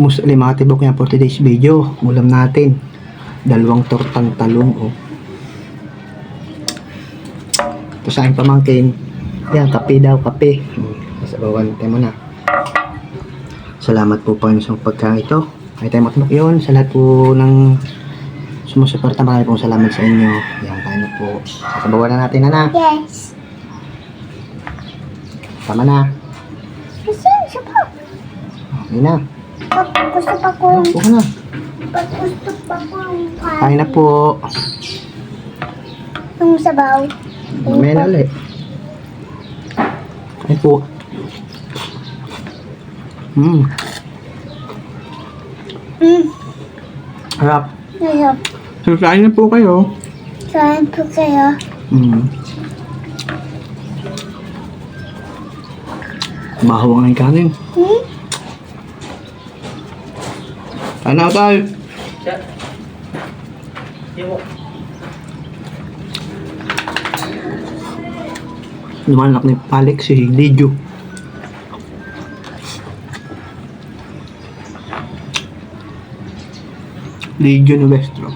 Kumusta ulit mga tibok yan for today's video? Ulam natin. Dalawang tortang talong. Oh. Ito sa aking pamangkin. Yan, kape daw, kape. Sabawan tayo muna. Salamat po Panginoon sa pagkain ito. Ay tayo matulog yun. Sa lahat po ng sumusuporta, marami pong salamat sa inyo. Yan, tayo na po. Sabawan na natin, Ana. Yes. Tama na. Kasi, siya pa. Okay na. Pag gusto pa ko. Buka na. Pag gusto pa ko. Kain na po. Yung sabaw. Mamaya na ulit. Kain po. Harap. Ayop. So, kain na po kayo. Saan po kayo? Mahawa nga yung kanin. Ano tayo? Lumanak ni Alex si Lidio. Lidio Nuestro.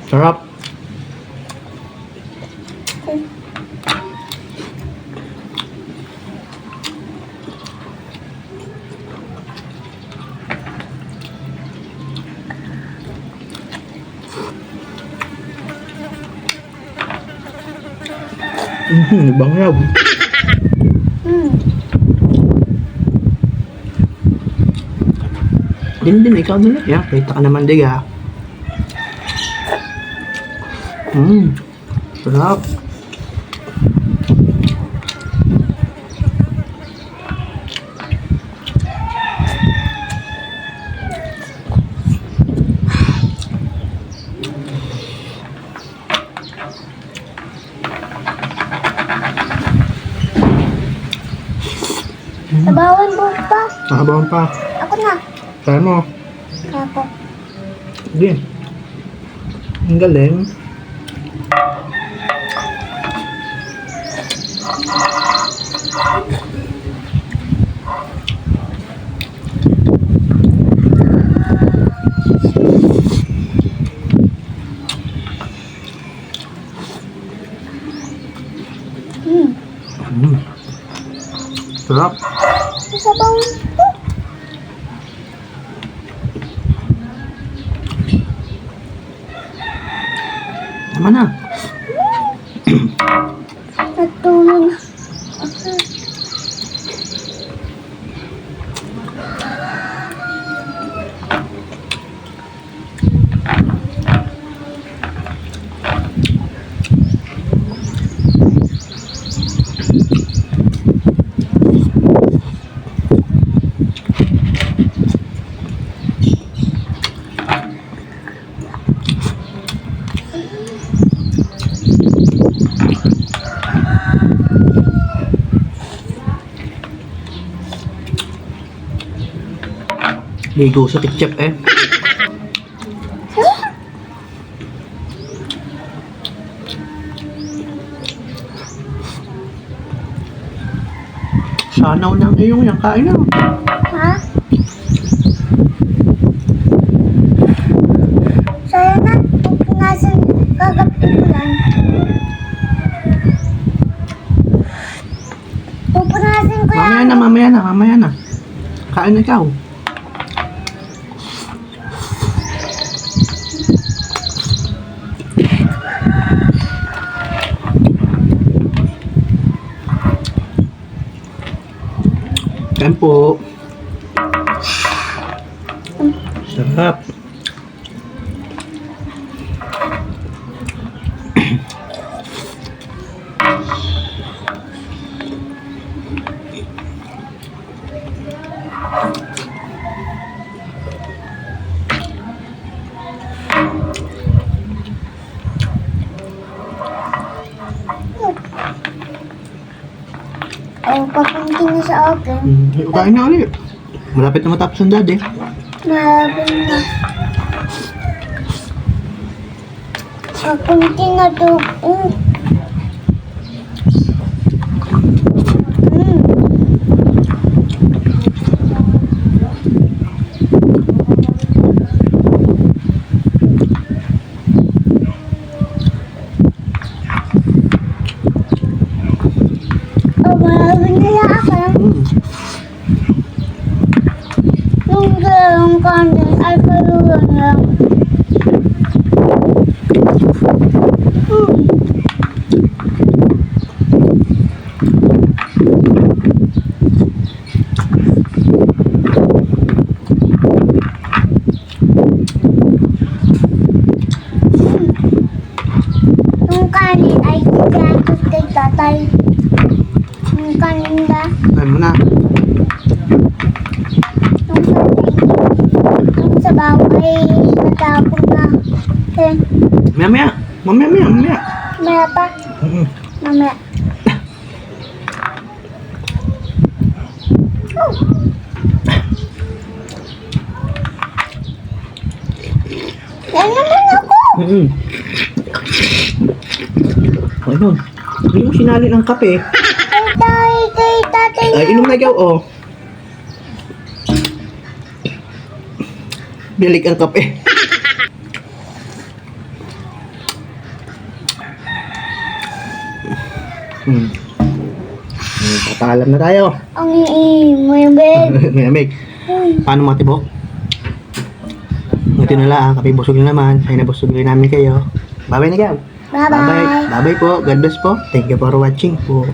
Sarap. Bangyab. Din, ikaw din. Yan, kita ka naman diga. Sarap. Sabawan mo pa. Nakabawan pa. Ako na. Kaya mo. Ako. Sige. Ang galing. Sarap. Sabawan po. Tama na. Natulog. Ligo sa ketchup eh. Sanaw ng iyong yung kain na. Ha? Saya na. Pupunasan kagabi ko lang. Pupunasan ko yan. Mamaya na. Kain na ikaw. Kain po. Sarap. Oh, papunti na sa akin. Kain na ulit. Malapit na matapos ang dad eh. Malapit na. Papunti na to. yung kanin ay kaluan lang. Yung kanin ay gratis kay tatay. Yung kanin ba? Alam mo na. Yung sabaw ay natapon na. Eh, Mamaya. Mamaya. maya pa. Mm. Mamaya. Yan naman ako. Mm. Ano? Hindi mo sinali ng kape. Kay tatay. Ay, inom na ikaw, oh. Bilig ang kape. Papakalam na tayo. Ang iimoy, babe. May paano matibok? Buti na lang, kape busog na naman. Ay nabusog rin namin kayo. Bye-bye na ikaw. Bye-bye. Bye-bye po. God bless po. Thank you for watching po.